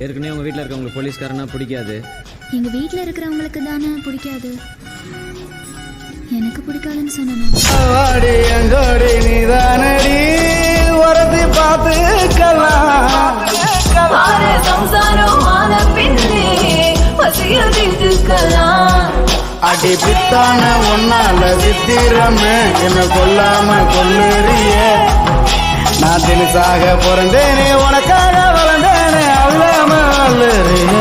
ஏற்கனவே உங்கள் வீட்டில் இருக்கவங்களுக்கு போலீஸ்காரனா பிடிக்காது. எங்கள் வீட்டில் இருக்கிறவங்களுக்கு தானே பிடிக்காது. எனக்கு பிடிக்காதுன்னு சொன்னேன். நீதானடி வரது பார்த்துக்கலாம் அடி பித்தான ஒன்னால சித்திரமே என்ன கொல்லாம கொல்லுறிய. நான் தினசாக பிறந்தேனே உனக்காக வளர்ந்தேனே அல்லாம வல்லுறிய.